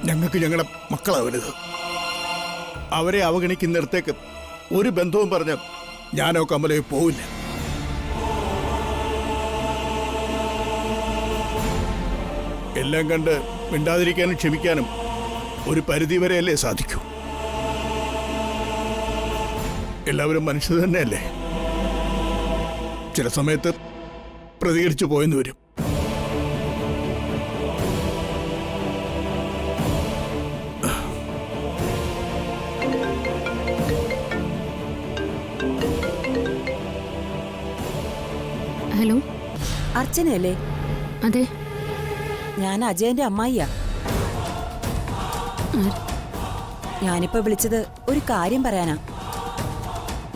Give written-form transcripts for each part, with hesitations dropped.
ഞങ്ങൾക്ക് ഞങ്ങളുടെ മക്കളാ വലുത്. അവരെ അവഗണിക്കുന്നിടത്തേക്ക് ഒരു ബന്ധവും പറഞ്ഞ് ഞാനോ കമലയോ പോവില്ല. എല്ലാം കണ്ട് മിണ്ടാതിരിക്കാനും ക്ഷമിക്കാനും ഒരു പരിധിവരെയല്ലേ സാധിക്കൂ. എല്ലാവരും മനുഷ്യർ തന്നെയല്ലേ. ചില സമയത്ത് പ്രതികരിച്ചു പോയെന്ന് വരും. ഹലോ, അർച്ചനയല്ലേ? അതെ, ഞാൻ അജയന്റെ അമ്മായിയാ. ഞാനിപ്പോ വിളിച്ചത് ഒരു കാര്യം പറയാനാ.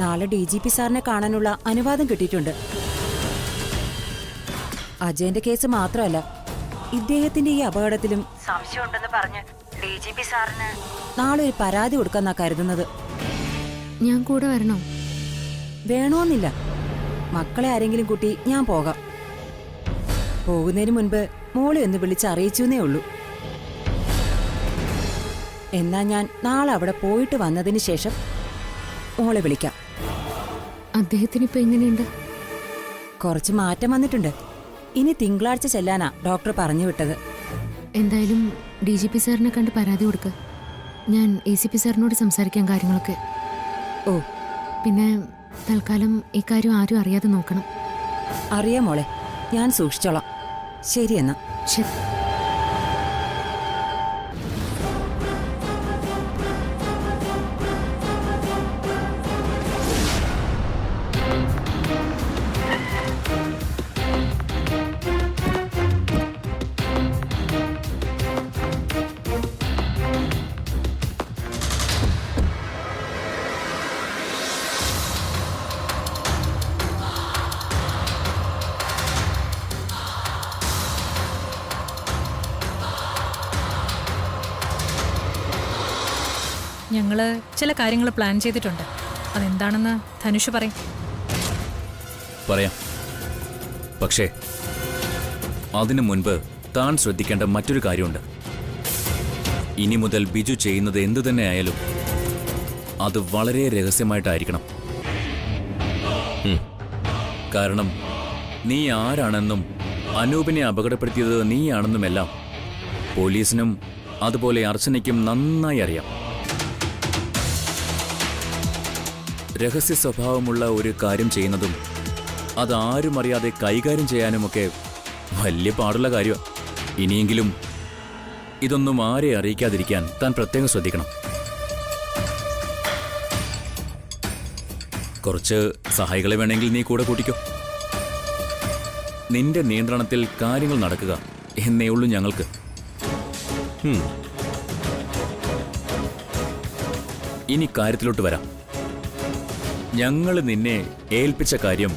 നാളെ DGP സാറിനെ കാണാനുള്ള അനുവാദം കിട്ടിയിട്ടുണ്ട്. അജയന്റെ കേസ് മാത്രമല്ല, ഇദ്ദേഹത്തിന്റെ ഈ അപകടത്തിലും സംശയമുണ്ടെന്ന് പറഞ്ഞ് DGP സാറിന് നാളെ ഒരു പരാതി കൊടുക്കാന്നാ കരുതുന്നത്. ഞാൻ കൂടെ വരണോ? വേണോന്നില്ല. മക്കളെ ആരെങ്കിലും കൂട്ടി ഞാൻ പോകാം. പോകുന്നതിന് മുൻപ് മോളെ ഒന്ന് വിളിച്ചറിയിച്ചേ ഉള്ളൂ. എന്നാ ഞാൻ നാളെ അവിടെ പോയിട്ട് വന്നതിന് ശേഷം മോളെ വിളിക്കാം. അദ്ദേഹത്തിന് ഇപ്പൊ എങ്ങനെയുണ്ട്? കുറച്ച് മാറ്റം വന്നിട്ടുണ്ട്. ഇനി തിങ്കളാഴ്ച ചെല്ലാനാ ഡോക്ടർ പറഞ്ഞു വിട്ടത്. എന്തായാലും DGP സാറിനെ കണ്ട് പരാതി കൊടുക്ക്. ഞാൻ ACP സാറിനോട് സംസാരിക്കാൻ കാര്യങ്ങളൊക്കെ. ഓ, പിന്നെ തൽക്കാലം ഇക്കാര്യം ആരും അറിയാതെ നോക്കണം. അറിയാം മോളെ, ഞാൻ സൂക്ഷിച്ചോളാം. ശരി എന്നാ. ശരി. ഞങ്ങള് ചില കാര്യങ്ങൾ പ്ലാൻ ചെയ്തിട്ടുണ്ട്. അതെന്താണെന്ന് ധനുഷ് പറയും. പറയാം. പക്ഷേ അതിനു മുൻപ് താൻ ശ്രദ്ധിക്കേണ്ട മറ്റൊരു കാര്യമുണ്ട്. ഇനി മുതൽ ബിജു ചെയ്യുന്നത് എന്തു തന്നെ ആയാലും അത് വളരെ രഹസ്യമായിട്ടായിരിക്കണം. കാരണം നീ ആരാണെന്നും അനൂപിനെ അപകടപ്പെടുത്തിയത് നീയാണെന്നുമെല്ലാം പോലീസിനും അതുപോലെ അർച്ചനയ്ക്കും നന്നായി അറിയാം. രഹസ്യ സ്വഭാവമുള്ള ഒരു കാര്യം ചെയ്യുന്നതും അതാരും അറിയാതെ കൈകാര്യം ചെയ്യാനുമൊക്കെ വലിയ പാടുള്ള കാര്യമാണ്. ഇനിയെങ്കിലും ഇതൊന്നും ആരെ അറിയിക്കാതിരിക്കാൻ താൻ പ്രത്യേകം ശ്രദ്ധിക്കണം. കുറച്ച് സഹായികളെ വേണമെങ്കിൽ നീ കൂടെ കൂട്ടിക്കോ. നിന്റെ നിയന്ത്രണത്തിൽ കാര്യങ്ങൾ നടക്കുക എന്നേ ഉള്ളൂ ഞങ്ങൾക്ക്. ഇനി കാര്യത്തിലോട്ട് വരാം. ഞങ്ങൾ നിന്നെ ഏൽപ്പിച്ച കാര്യം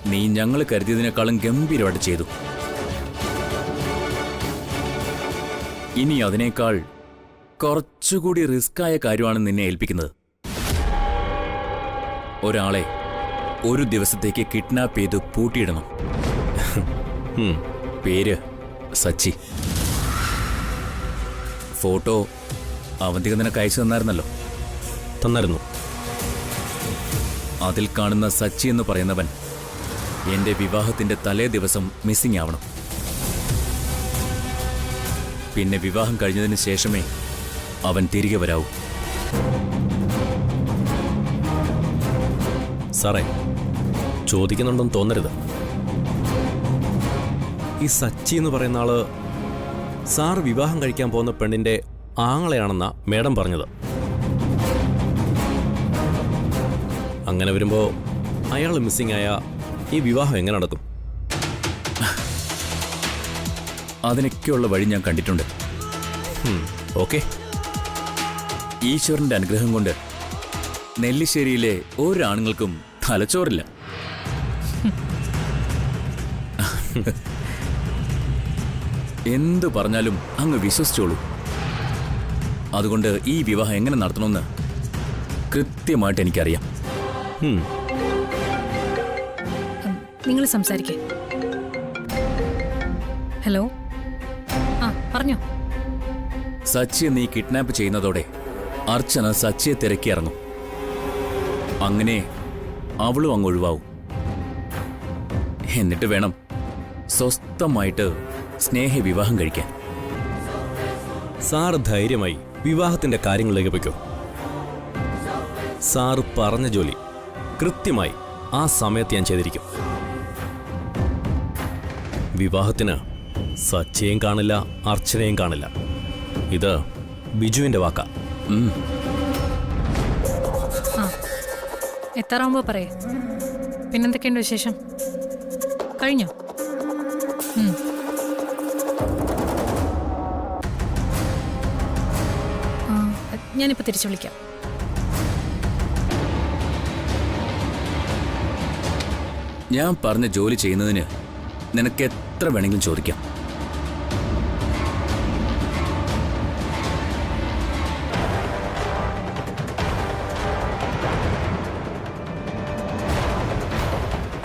നീ ഞങ്ങൾ കരുതിയതിനേക്കാളും ഗംഭീരമായിട്ട് ചെയ്തു. ഇനി അതിനേക്കാൾ കുറച്ചുകൂടി റിസ്ക്കായ കാര്യമാണ് നിന്നെ ഏൽപ്പിക്കുന്നത്. ഒരാളെ ഒരു ദിവസത്തേക്ക് കിഡ്നാപ്പ് ചെയ്ത് പൂട്ടിയിടണം. പേര് സച്ചി. ഫോട്ടോ അവന്തിക നിനക്ക് അയച്ചു തന്നായിരുന്നല്ലോ. തന്നായിരുന്നു. അതിൽ കാണുന്ന സച്ചി എന്ന് പറയുന്നവൻ എന്റെ വിവാഹത്തിന്റെ തലേ ദിവസം മിസ്സിംഗ് ആവണം. പിന്നെ വിവാഹം കഴിഞ്ഞതിന് ശേഷമേ അവൻ തിരികെ വരാവൂ. സാറേ, ചോദിക്കുന്നുണ്ടെന്ന് തോന്നരുത്. ഈ സച്ചി എന്ന് പറയുന്ന ആള് സാർ വിവാഹം കഴിക്കാൻ പോകുന്ന പെണ്ണിന്റെ ആങ്ങളെയാണെന്നാ മേഡം പറഞ്ഞത്. അങ്ങനെ വരുമ്പോ അയാൾ മിസ്സിംഗ് ആയ ഈ വിവാഹം എങ്ങനെ നടക്കും? അതിനൊക്കെയുള്ള വഴി ഞാൻ കണ്ടിട്ടുണ്ട്. ഓക്കെ. ഈശ്വരന്റെ അനുഗ്രഹം കൊണ്ട് നെല്ലിശ്ശേരിയിലെ ഒരാണുങ്ങൾക്കും തലച്ചോറില്ല. എന്തു പറഞ്ഞാലും അങ്ങ് വിശ്വസിച്ചോളൂ. അതുകൊണ്ട് ഈ വിവാഹം എങ്ങനെ നടത്തണമെന്ന് കൃത്യമായിട്ട് എനിക്കറിയാം. നിങ്ങൾ സംസാരിക്കേ. ഹലോ, ആ പറഞ്ഞോ. സച്ചിയെ നീ കിഡ്നാപ്പ് ചെയ്യുന്നതോടെ അർച്ചന സച്ചിയെ തിരക്കി ഇറങ്ങും. അങ്ങനെ അവളും അങ്ങ് ഒഴിവാവും. എന്നിട്ട് വേണം സ്വസ്ഥമായിട്ട് സ്നേഹ വിവാഹം കഴിക്കാൻ. സാറ് ധൈര്യമായി വിവാഹത്തിന്റെ കാര്യങ്ങളിലേക്ക് പൊയ്ക്കോ. സാറ് പറഞ്ഞ ജോലി കൃത്യമായി ആ സമയത്ത് ഞാൻ ചെയ്തിരിക്കും. വിവാഹത്തിന് സച്ചിയെയും കാണില്ല, അർച്ചനയും കാണില്ല. ഇത് ബിജുവിന്റെ വാക്കാ. ആ എത്താറാകുമ്പോൾ പറയേ. പിന്നെന്തൊക്കെയുണ്ട് വിശേഷം? കഴിഞ്ഞോ? ഞാനിപ്പോൾ തിരിച്ചു വിളിക്കാം. ഞാൻ പറഞ്ഞ ജോലി ചെയ്യുന്നതിന് നിനക്ക് എത്ര വേണമെങ്കിലും ചോദിക്കാം.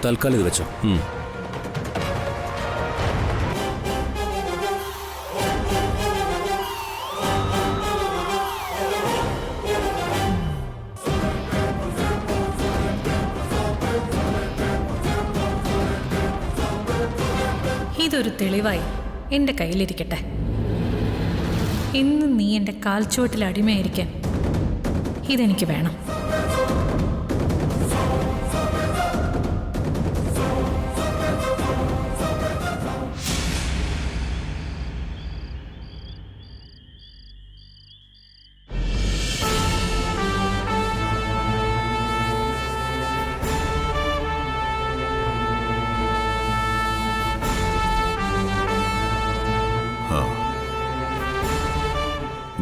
തൽക്കാലം ഇത് വെച്ചോ. ഇതൊരു തെളിവായി എൻ്റെ കയ്യിലിരിക്കട്ടെ. ഇന്ന് നീ എൻ്റെ കാൽച്ചുവട്ടിൽ അടിമയായിരിക്കാൻ ഇതെനിക്ക് വേണം.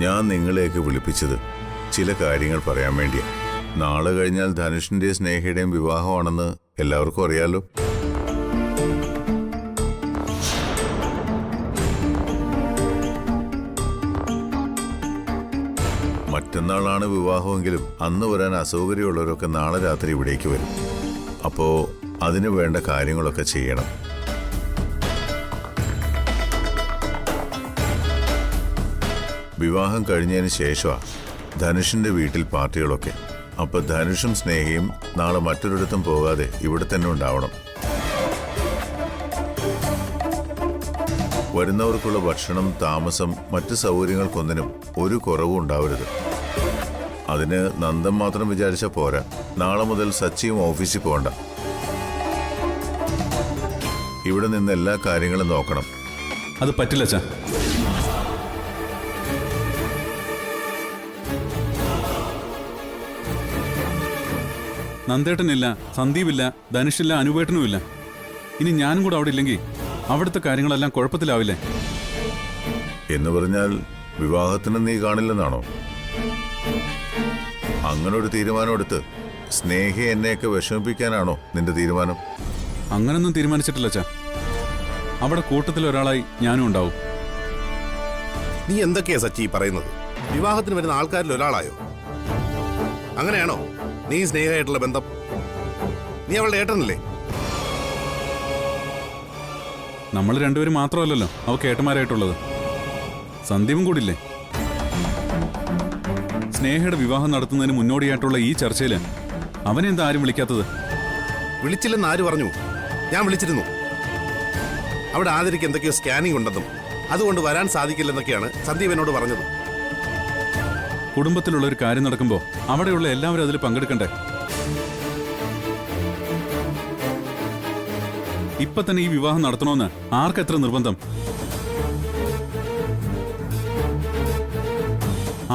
ഞാൻ നിങ്ങളെയൊക്കെ വിളിപ്പിച്ചത് ചില കാര്യങ്ങൾ പറയാൻ വേണ്ടിയാ. നാളെ കഴിഞ്ഞാൽ ധനുഷിന്റെയും സ്നേഹയുടെയും വിവാഹമാണെന്ന് എല്ലാവർക്കും അറിയാലോ. മറ്റന്നാളാണ് വിവാഹമെങ്കിലും അന്ന് വരാൻ അസൗകര്യമുള്ളവരൊക്കെ നാളെ രാത്രി ഇവിടേക്ക് വരും. അപ്പോ അതിനു വേണ്ട കാര്യങ്ങളൊക്കെ ചെയ്യണം. വിവാഹം കഴിഞ്ഞതിന് ശേഷമാണ് ധനുഷിന്റെ വീട്ടിൽ പാർട്ടികളൊക്കെ. അപ്പൊ ധനുഷും സ്നേഹയും നാളെ മറ്റൊരിടത്തും പോകാതെ ഇവിടെ തന്നെ ഉണ്ടാവണം. വരുന്നവർക്കുള്ള ഭക്ഷണം, താമസം, മറ്റ് സൗകര്യങ്ങൾക്കൊന്നിനും ഒരു കുറവും ഉണ്ടാവരുത്. അതിന് നന്ദൻ മാത്രം വിചാരിച്ച പോരാ. നാളെ മുതൽ സച്ചിയും ഓഫീസിൽ പോകണ്ട. ഇവിടെ നിന്ന് എല്ലാ കാര്യങ്ങളും നോക്കണം. അത് പറ്റില്ല അച്ഛാ. നന്ദേട്ടനില്ല, സന്ദീപില്ല, ധനുഷില്ല, അനുപേട്ടനുമില്ല. ഇനി ഞാനും കൂടെ അവിടെ ഇല്ലെങ്കിൽ അവിടുത്തെ കാര്യങ്ങളെല്ലാം കുഴപ്പത്തിലാവില്ലേ? എന്ന് പറഞ്ഞാൽ വിവാഹത്തിന് നീ കാണില്ലെന്നാണോ? അങ്ങനൊരു തീരുമാനമെടുത്ത് സ്നേഹ എന്നെയൊക്കെ വിഷമിപ്പിക്കാനാണോ നിന്റെ തീരുമാനം? അങ്ങനൊന്നും തീരുമാനിച്ചിട്ടില്ല അച്ഛാ. അവിടെ കൂട്ടത്തിൽ ഒരാളായി ഞാനും ഉണ്ടാവും. നീ എന്തൊക്കെയാ സച്ചി പറയുന്നത്? വിവാഹത്തിന് വരുന്ന ആൾക്കാരിൽ ഒരാളായോ? അങ്ങനെയാണോ നീ സ്നേഹമായിട്ടുള്ള ബന്ധം? നീ അവളുടെ ഏട്ടനല്ലേ? നമ്മൾ രണ്ടുപേരും മാത്രമല്ലല്ലോ അവൾക്ക് ഏട്ടന്മാരായിട്ടുള്ളത്. സന്ദീപും കൂടില്ലേ? സ്നേഹയുടെ വിവാഹം നടത്തുന്നതിന് മുന്നോടിയായിട്ടുള്ള ഈ ചർച്ചയിൽ അവനെന്താ ആരും വിളിക്കാത്തത്? വിളിച്ചില്ലെന്ന് ആര് പറഞ്ഞു? ഞാൻ വിളിച്ചിരുന്നു. അവിടെ ആതിരയ്ക്ക് എന്തൊക്കെയോ സ്കാനിങ് ഉണ്ടെന്നും അതുകൊണ്ട് വരാൻ സാധിക്കില്ലെന്നൊക്കെയാണ് സന്ദീപ് എന്നോട് പറഞ്ഞത്. കുടുംബത്തിലുള്ള ഒരു കാര്യം നടക്കുമ്പോൾ അവിടെയുള്ള എല്ലാവരും അതിൽ പങ്കെടുക്കണ്ടേ? ഇപ്പൊ തന്നെ ഈ വിവാഹം നടത്തണമെന്ന് ആർക്കെത്ര നിർബന്ധം?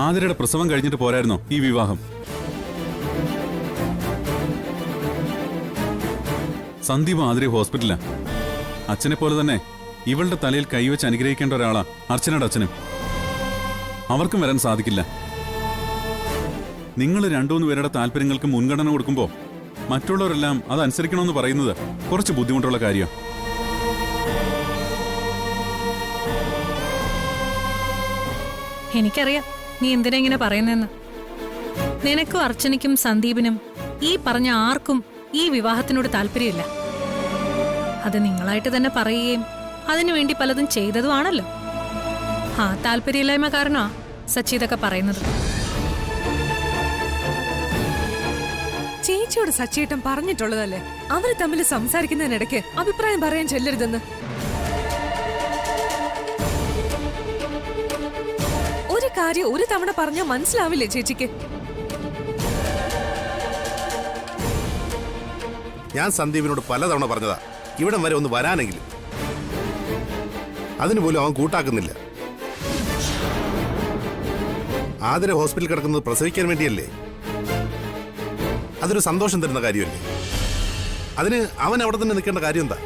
ആതിരയുടെ പ്രസവം കഴിഞ്ഞിട്ട് പോരായിരുന്നോ ഈ വിവാഹം? സന്ദീപ് ആതിര ഹോസ്പിറ്റലാ. അച്ഛനെ പോലെ തന്നെ ഇവളുടെ തലയിൽ കൈവച്ച് അനുഗ്രഹിക്കേണ്ട ഒരാളാ അർച്ചനയുടെ അച്ഛനും. അവർക്കും വരാൻ സാധിക്കില്ല. നിങ്ങൾ രണ്ടുമൂന്ന് പേരുടെ താല്പര്യങ്ങൾക്ക് മുൻഗണന കൊടുക്കുമ്പോൾ മറ്റുള്ളവരെല്ലാം അതനുസരിക്കണമെന്ന് പറയുന്നത് കുറച്ച് ബുദ്ധിമുട്ടുള്ള കാര്യമാണ്. എനിക്കറിയാം നീ എന്തിനാ ഇങ്ങനെ പറയുന്നതെന്ന്. നിനക്കും അർച്ചനയ്ക്കും സന്ദീപിനും ഈ പറഞ്ഞ ആർക്കും ഈ വിവാഹത്തിനോട് താല്പര്യമില്ല. അത് നിങ്ങളായിട്ട് തന്നെ പറയുകയും അതിനുവേണ്ടി പലതും ചെയ്തതുമാണല്ലോ. താല്പര്യമില്ലായ്മ കാരണമാ സച്ചി ഇതൊക്കെ പറയുന്നത്. ചേച്ചിയോട് സച്ചിയേട്ടൻ പറഞ്ഞിട്ടുള്ളതല്ലേ അവര് തമ്മിൽ സംസാരിക്കുന്നതിനിടയ്ക്ക് അഭിപ്രായം പറയാൻ ചെല്ലരുതെന്ന്. ഒരു കാര്യം ഒരു തവണ പറഞ്ഞാൽ മനസ്സിലാവില്ലേ ചേച്ചിക്ക്? ഞാൻ സന്ദീപിനോട് പലതവണ പറഞ്ഞതാ ഇവിടം വരെ ഒന്ന് വരാനെങ്കിലും. അതിനുപോലും അവൻ കൂട്ടാക്കുന്നില്ല. ആതിര ഹോസ്പിറ്റലിൽ കിടക്കുന്നത് പ്രസവിക്കാൻ വേണ്ടിയല്ലേ? അതൊരു സന്തോഷം തരുന്ന കാര്യമല്ലേ? അതിന് അവൻ അവിടെ തന്നെ നിൽക്കേണ്ട കാര്യം എന്താ?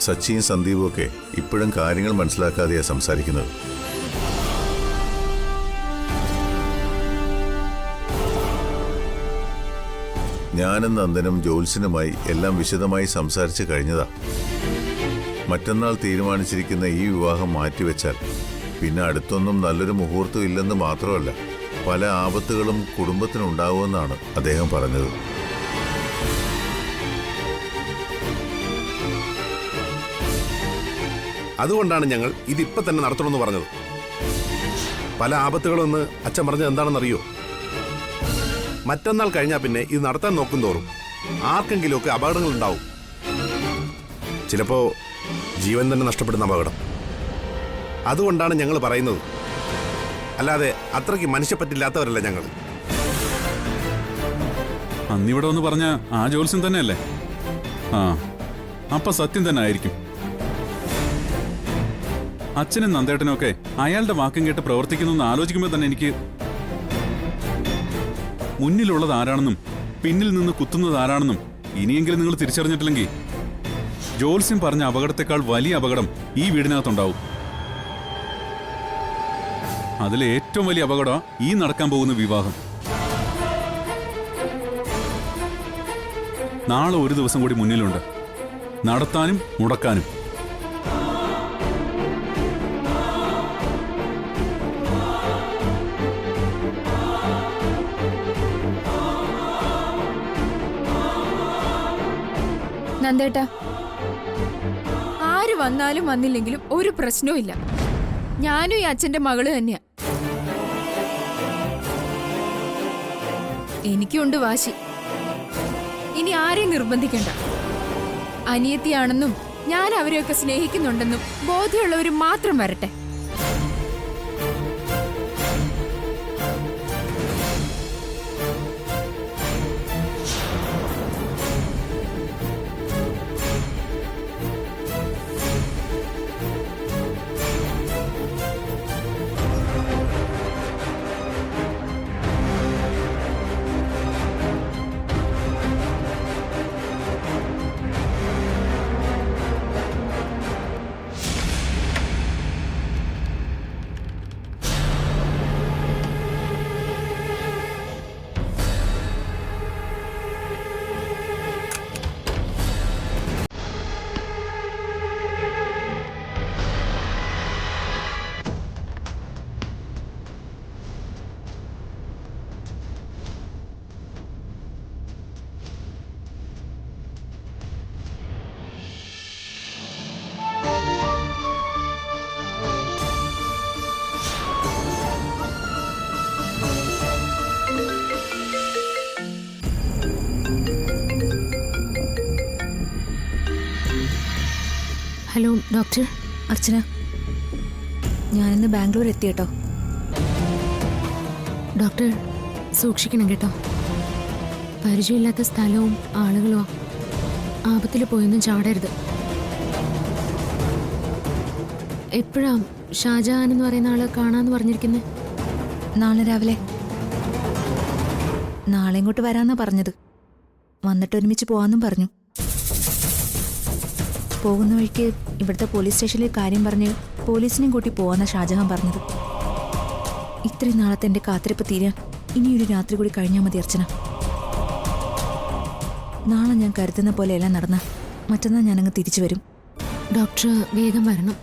സച്ചിയും സന്ദീപും ഒക്കെ ഇപ്പോഴും കാര്യങ്ങൾ മനസ്സിലാക്കാതെയാ സംസാരിക്കുന്നത്. ഞാനും നന്ദനും ജോത്സ്യനുമായി എല്ലാം വിശദമായി സംസാരിച്ചു കഴിഞ്ഞതാ. മറ്റന്നാൾ തീരുമാനിച്ചിരിക്കുന്ന ഈ വിവാഹം മാറ്റിവെച്ചാൽ പിന്നെ അടുത്തൊന്നും നല്ലൊരു മുഹൂർത്തം ഇല്ലെന്ന് മാത്രമല്ല, പല ആപത്തുകളും കുടുംബത്തിനുണ്ടാവുമെന്നാണ് അദ്ദേഹം പറഞ്ഞത്. അതുകൊണ്ടാണ് ഞങ്ങൾ ഇതിപ്പോ തന്നെ നടത്തണമെന്ന് പറഞ്ഞത്. പല ആപത്തുകളെന്ന് അച്ഛൻ പറഞ്ഞത് എന്താണെന്നറിയോ? മറ്റന്നാൾ കഴിഞ്ഞാൽ പിന്നെ ഇത് നടത്താൻ നോക്കും തോറും ആർക്കെങ്കിലുമൊക്കെ അപകടങ്ങൾ ഉണ്ടാവും. ചിലപ്പോ ജീവൻ തന്നെ നഷ്ടപ്പെടുന്ന അപകടം. അതുകൊണ്ടാണ് ഞങ്ങൾ പറയുന്നത്. അല്ലാതെ അത്രയ്ക്ക് മനുഷ്യപ്പറ്റില്ലാത്തവരല്ല ഞങ്ങൾ. അന്നിവിടെ ഒന്ന് പറഞ്ഞ ആ ജോത്സ്യം തന്നെയല്ലേ? അപ്പൊ സത്യം തന്നെ ആയിരിക്കും. അച്ഛനും നന്ദേട്ടനും ഒക്കെ അയാളുടെ വാക്കും കേട്ട് പ്രവർത്തിക്കുന്നു ആലോചിക്കുമ്പോൾ തന്നെ എനിക്ക് മുന്നിലുള്ളത് ആരാണെന്നും പിന്നിൽ നിന്ന് കുത്തുന്നത് ആരാണെന്നും ഇനിയെങ്കിലും നിങ്ങൾ തിരിച്ചറിഞ്ഞിട്ടില്ലെങ്കിൽ ജോത്സ്യം പറഞ്ഞ അപകടത്തെക്കാൾ വലിയ അപകടം ഈ വീടിനകത്തുണ്ടാവും. അതിലെ ഏറ്റവും വലിയ അപകടം ഈ നടക്കാൻ പോകുന്ന വിവാഹം. നാളെ ഒരു ദിവസം കൂടി മുന്നിലുണ്ട്, നടത്താനും മുടക്കാനും. നന്ദേട്ടാ, ആര് വന്നാലും വന്നില്ലെങ്കിലും ഒരു പ്രശ്നവും ഇല്ല. ഞാനും ഈ അച്ഛന്റെ മകള് തന്നെയാ. എനിക്കുണ്ട് വാശി. ഇനി ആരെയും നിർബന്ധിക്കണ്ട. അനിയത്തിയാണെന്നും ഞാൻ അവരെയൊക്കെ സ്നേഹിക്കുന്നുണ്ടെന്നും ബോധ്യമുള്ളവർ മാത്രം വരട്ടെ. Hello doctor. അർച്ചന, ഞാനിന്ന് ബാംഗ്ലൂർ എത്തിയേട്ടോ. ഡോക്ടർ സൂക്ഷിക്കണം കേട്ടോ. പരിചയമില്ലാത്ത സ്ഥലവും ആളുകളോ ആപത്തിൽ പോയൊന്നും ചാടരുത്. എപ്പോഴാ ഷാജഹാൻ എന്ന് പറയുന്ന ആള് കാണാന്ന് പറഞ്ഞിരിക്കുന്നത്? നാളെ രാവിലെ. നാളെ ഇങ്ങോട്ട് വരാന്നാ പറഞ്ഞത്. വന്നിട്ട് ഒരുമിച്ച് പോവാന്നും പറഞ്ഞു. പോകുന്ന വഴിക്ക് ഇവിടുത്തെ പോലീസ് സ്റ്റേഷനിൽ കാര്യം പറഞ്ഞ് പോലീസിനെയും കൂട്ടി പോവാന്ന ഷാജഹാൻ പറഞ്ഞത്. ഇത്രയും നാളത്തെ എൻ്റെ കാത്തിരിപ്പ് തീരാൻ ഇനിയൊരു രാത്രി കൂടി കഴിഞ്ഞാൽ മതി അർച്ചന. നാളെ ഞാൻ കരുതുന്ന പോലെയെല്ലാം നടന്ന മറ്റന്നാൾ ഞാനങ്ങ് തിരിച്ചു വരും. ഡോക്ടർ വേഗം വരണം.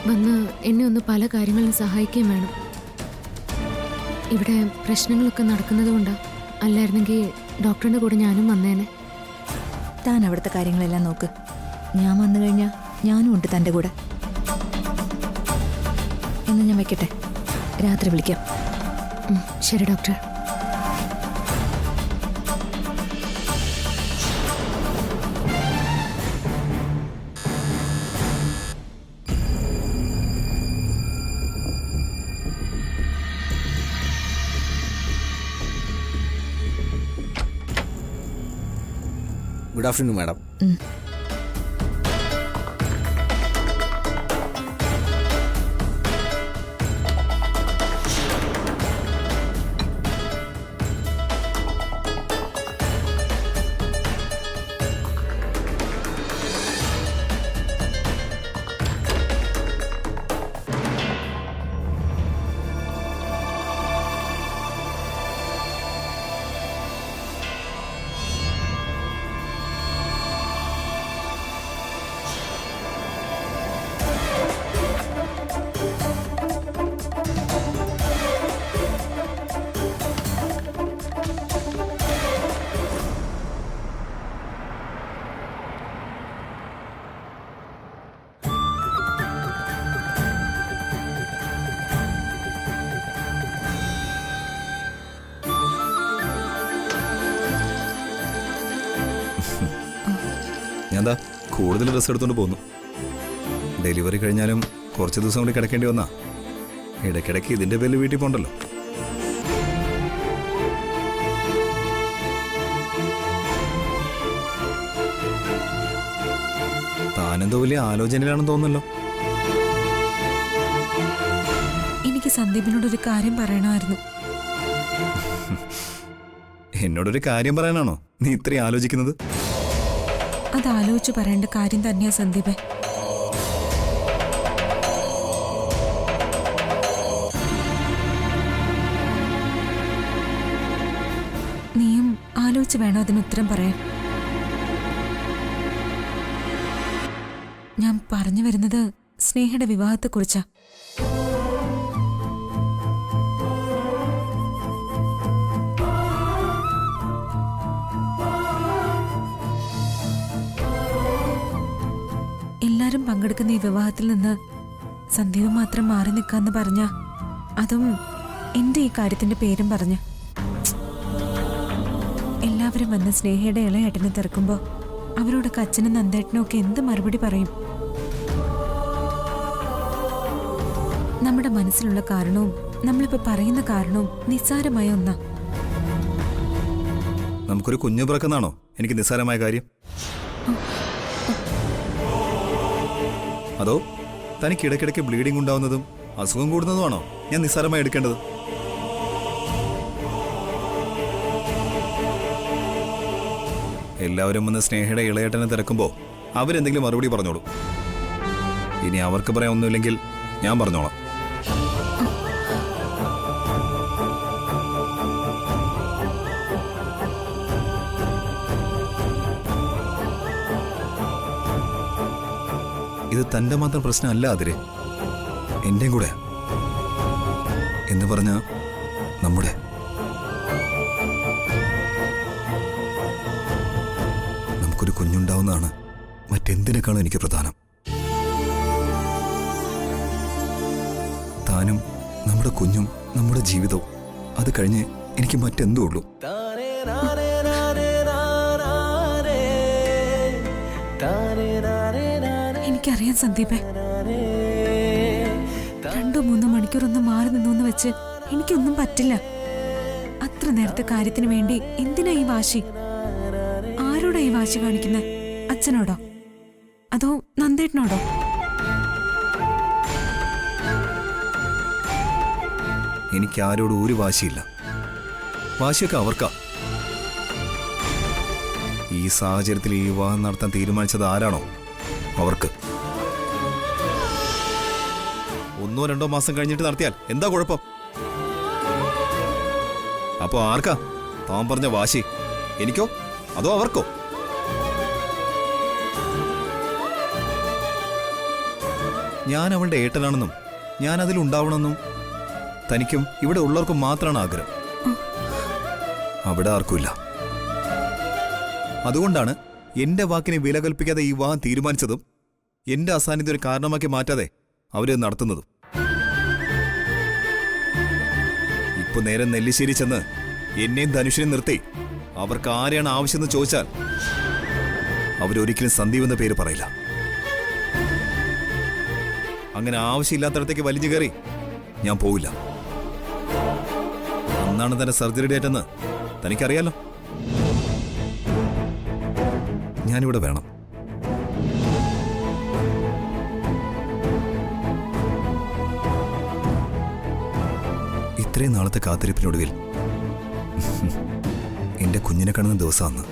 വന്ന് എന്നെ ഒന്ന് പല കാര്യങ്ങളിലും സഹായിക്കുകയും വേണം. ഇവിടെ പ്രശ്നങ്ങളൊക്കെ നടക്കുന്നത് കൊണ്ടാ. അല്ലായിരുന്നെങ്കിൽ ഡോക്ടറിൻ്റെ കൂടെ ഞാനും വന്നേനെ. താൻ അവിടുത്തെ കാര്യങ്ങളെല്ലാം നോക്ക്. ഞാൻ വന്നു കഴിഞ്ഞാൽ ഞാനും ഉണ്ട് തൻ്റെ കൂടെ. എന്ന് ഞാൻ വെക്കട്ടെ, രാത്രി വിളിക്കാം. ശരി ഡോക്ടർ. Good afternoon madam. ഞാൻ എന്താ കൂടുതൽ ഡ്രസ്സ് എടുത്തുകൊണ്ട് പോന്നു. ഡെലിവറി കഴിഞ്ഞാലും കുറച്ച് ദിവസം കൂടി കിടക്കേണ്ടി വന്നാ. ഇടയ്ക്കിടയ്ക്ക് ഇതിൻ്റെ പേരിൽ വീട്ടിൽ പോകണ്ടല്ലോ. താനെന്തോ വലിയ ആലോചനയിലാണെന്ന് തോന്നുന്നല്ലോ. എനിക്ക് സന്ദീപിനോടൊരു കാര്യം പറയണമായിരുന്നു. എന്നോടൊരു കാര്യം പറയാനാണോ നീ ഇത്രയും ആലോചിക്കുന്നത്? അത് ആലോചിച്ച് പറയേണ്ട കാര്യം തന്നെയാ സന്ദീപേ. നീയും ആലോചിച്ച് വേണം അതിന് ഉത്തരം പറയാൻ. ഞാൻ പറഞ്ഞു വരുന്നത് സ്നേഹയുടെ വിവാഹത്തെക്കുറിച്ചാ. എല്ലാരും പങ്കെടുക്കുന്ന ഈ വിവാഹത്തിൽ നിന്ന് സന്ദീപ് മാത്രം മാറി നിൽക്കാന്ന് പറഞ്ഞ, അതും എന്റെ ഈ കാര്യത്തിന്റെ പേരും പറഞ്ഞ് എല്ലാവരും വന്ന് സ്നേഹയുടെ ഇളയേട്ടനെ തിരക്കുമ്പോ അവരോടൊക്കെ അച്ഛനും നന്ദേട്ടനും ഒക്കെ എന്ത് മറുപടി പറയും? നമ്മുടെ മനസ്സിലുള്ള കാരണവും നമ്മളിപ്പോ പറയുന്ന കാരണവും നിസ്സാരമായ ഒന്നാ. നമുക്കൊരു കുഞ്ഞു പിറക്കുന്നാണോ എനിക്ക് നിസ്സാരമായ കാര്യം? അതോ തനിക്ക് ഇടയ്ക്കിടയ്ക്ക് ബ്ലീഡിംഗ് ഉണ്ടാവുന്നതും അസുഖം കൂടുന്നതുമാണോ ഞാൻ നിസ്സാരമായി എടുക്കേണ്ടത്? എല്ലാവരും വന്ന് സ്നേഹയുടെ ഇളയേട്ടനെ തിരക്കുമ്പോൾ അവരെന്തെങ്കിലും മറുപടി പറഞ്ഞോളൂ. ഇനി അവർക്ക് പറയാൻ ഒന്നുമില്ലെങ്കിൽ ഞാൻ പറഞ്ഞോളാം. ഇത് തൻ്റെ മാത്രം പ്രശ്നമല്ല അതിരെ, എൻ്റെയും കൂടെ എന്ന് പറഞ്ഞ നമ്മുടെ. നമുക്കൊരു കുഞ്ഞുണ്ടാവുന്നതാണ് മറ്റെന്തിനേക്കാളും എനിക്ക് പ്രധാനം. താനും നമ്മുടെ കുഞ്ഞും നമ്മുടെ ജീവിതവും, അത് കഴിഞ്ഞ് എനിക്ക് മറ്റെന്തോ ഉള്ളൂ. എനിക്കറിയാം സന്ദീപേ, 2-3 മണിക്കൂറൊന്നും മാറി നിന്നോന്ന് വെച്ച് എനിക്കൊന്നും പറ്റില്ല. അത്ര നേരത്തെ കാര്യത്തിന് വേണ്ടി എന്തിനാ ഈ വാശി? ആരോടാ ഈ വാശി കാണിക്കുന്നത്? അച്ഛനോടോ അതോ നന്ദേട്ടനോടോ? എനിക്ക് ആരോടും ഒരു വാശിയില്ല. വാശിയൊക്കെ അവർക്കാ. ഈ സാഹചര്യത്തിൽ ഈ വിവാഹം നടത്താൻ തീരുമാനിച്ചത് ആരാണോ അവർക്ക്. 1-2 മാസം കഴിഞ്ഞിട്ട് നടത്തിയാൽ എന്താ കുഴപ്പം? അപ്പോ ആർക്കാ താൻ പറഞ്ഞ വാശി? എനിക്കോ അതോ അവർക്കോ? ഞാൻ അവളുടെ ഏട്ടനാണെന്നും ഞാൻ അതിലുണ്ടാവണമെന്നും തനിക്കും ഇവിടെ ഉള്ളവർക്കും മാത്രമാണ് ആഗ്രഹം. അവിടെ ആർക്കുമില്ല. അതുകൊണ്ടാണ് എന്റെ വാക്കിനെ വില കൽപ്പിക്കാതെ ഈ വിവാഹം തീരുമാനിച്ചതും എന്റെ അസാന്നിധ്യം ഒരു കാരണമാക്കി മാറ്റാതെ അവര് നടത്തുന്നതും. ഇപ്പൊ നേരെ നെല്ലിശ്ശേരി ചെന്ന് എന്നെയും ധനുഷിനെയും നിർത്തി അവർക്ക് ആരെയാണ് ആവശ്യമെന്ന് ചോദിച്ചാൽ അവരൊരിക്കലും സന്ദീപ് എന്ന പേര് പറയില്ല. അങ്ങനെ ആവശ്യമില്ലാത്തടത്തേക്ക് വലിഞ്ഞു കയറി ഞാൻ പോവില്ല. അന്നാണ് തന്റെ സർജറി ഡേറ്റ് എന്ന് തനിക്കറിയാലോ. ഞാനിവിടെ വേണം. ഇത്രയും നാളത്തെ കാത്തിരിപ്പിനൊടുവിൽ എന്റെ കുഞ്ഞിനെ കാണുന്ന ദിവസം അന്ന്